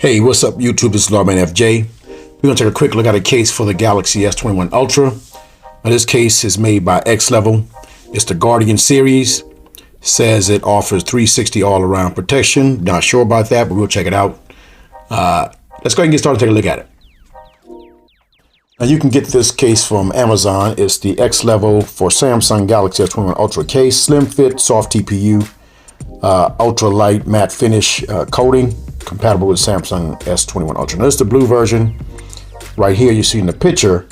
Hey, what's up YouTube? This is Lawman FJ. We're going to take a quick look at a case for the Galaxy S21 Ultra. Now, this case is made by X Level. It's the Guardian series. Says it offers 360 all-around protection. Not sure about that, but we'll check it out. Let's go ahead and get started. Take a look at it. Now, you can get this case from Amazon. It's the X Level for Samsung Galaxy S21 Ultra case. Slim fit, soft TPU, ultra light matte finish coating. Compatible with Samsung S21 Ultra. Now, this is the blue version. Right here, you see in the picture,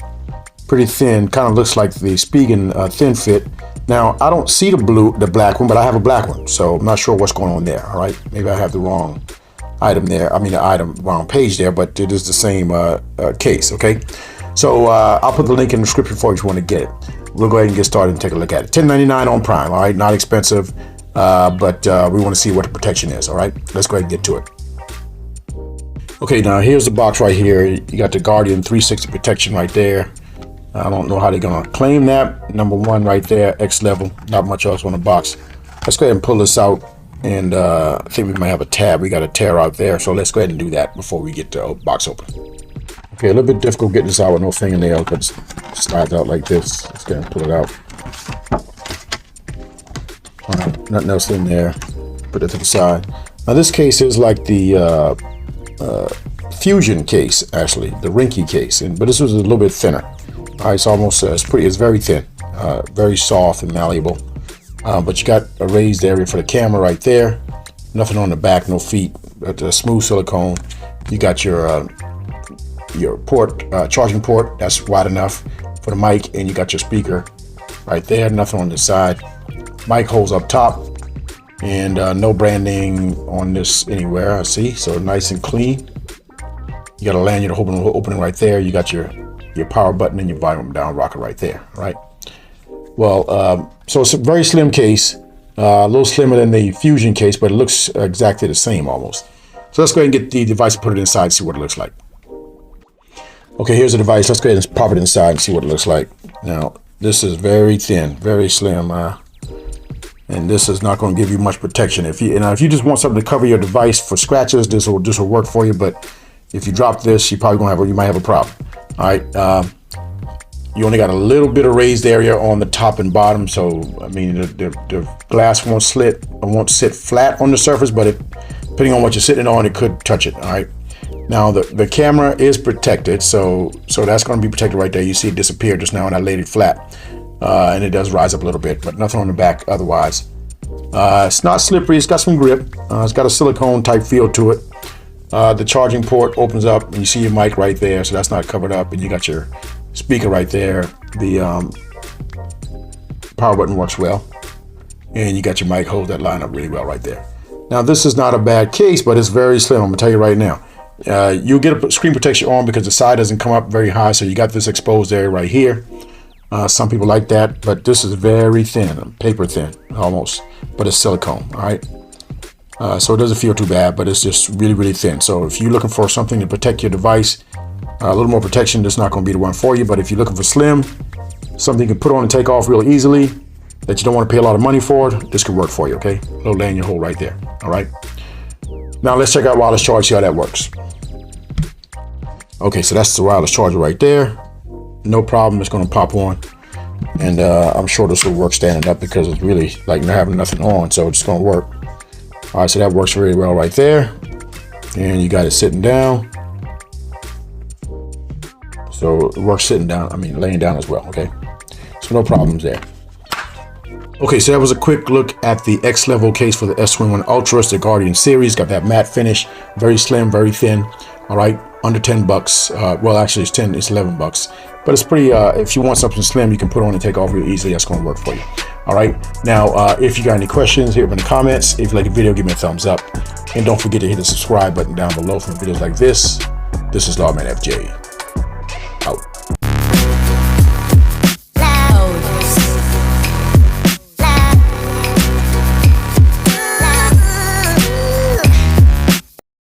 pretty thin, kind of looks like the Spigen thin fit. Now, I don't see the black one, but I have a black one, so I'm not sure what's going on there. All right, maybe I have the wrong item there. I mean, the wrong page there, but it is the same case. Okay, so I'll put the link in the description for you if you want to get it. We'll go ahead and get started and take a look at it. $10.99 on Prime. All right, not expensive, but we want to see what the protection is. All right, let's go ahead and get to it. Okay, now here's the box right here. You got the Guardian 360 protection right there. I don't know how they're gonna claim that. Number one right there, X Level. Not much else on the box. Let's go ahead and pull this out, and I think we might have a tab. We got a tear out there, so let's go ahead and do that before we get the box open. Okay, a little bit difficult getting this out with no fingernails, but it slides out like this. Let's go ahead and pull it out. All right, nothing else in there. Put it to the side. Now this case is like the Fusion case, actually, the Rinky case, but this was a little bit thinner. All right, it's almost it's very thin, very soft and malleable. But you got a raised area for the camera right there. Nothing on the back, no feet. But smooth silicone. You got your port, charging port. That's wide enough for the mic, and you got your speaker right there. Nothing on the side. Mic holes up top. And no branding on this anywhere, I see. So nice and clean. You got a lanyard opening right there. You got your power button and your volume down rocker right there, right? Well, so it's a very slim case, a little slimmer than the Fusion case, but it looks exactly the same almost. So let's go ahead and get the device and put it inside and see what it looks like. Okay, here's the device. Let's go ahead and pop it inside and see what it looks like. Now, this is very thin, very slim. And this is not going to give you much protection. If you just want something to cover your device for scratches, this will work for you. But if you drop this, you might have a problem. All right, you only got a little bit of raised area on the top and bottom, so I mean the glass won't sit flat on the surface, but depending on what you're sitting on, it could touch it. All right. Now the camera is protected, so that's going to be protected right there. You see it disappear just now, and I laid it flat. And it does rise up a little bit, but nothing on the back otherwise. It's not slippery. It's got some grip. It's got a silicone type feel to it. The charging port opens up, and you see your mic right there, so that's not covered up. And you got your speaker right there. The power button works well, and you got your mic holes that line up really well right there. Now this is not a bad case, but it's very slim. I'm gonna tell you right now. You'll get a screen protection on because the side doesn't come up very high, so you got this exposed area right here. Some people like that, but this is very thin, paper thin almost, but it's silicone. All right, so it doesn't feel too bad, but it's just really, really thin. So if you're looking for something to protect your device, a little more protection, this is not going to be the one for you. But if you're looking for slim, something you can put on and take off real easily, that you don't want to pay a lot of money for, this could work for you. Okay, little lanyard hole right there. All right, now let's check out wireless charge, see how that works. Okay, so that's the wireless charger right there. No problem, it's going to pop on, and I'm sure this will work standing up because it's really like not having nothing on, so it's going to work. All right, so that works very well right there, and you got it sitting down, so it works sitting down, I mean laying down as well. Okay, so no problems there. Okay, so that was a quick look at the X Level case for the S21 Ultra. It's the Guardian series, got that matte finish, very slim, very thin. All right, under 10 bucks. Well, actually it's 11 bucks. But it's pretty, if you want something slim, you can put on and take off real easily. That's going to work for you. All right. Now, if you got any questions, hit them in the comments. If you like the video, give me a thumbs up. And don't forget to hit the subscribe button down below for videos like this. This is Lawman FJ.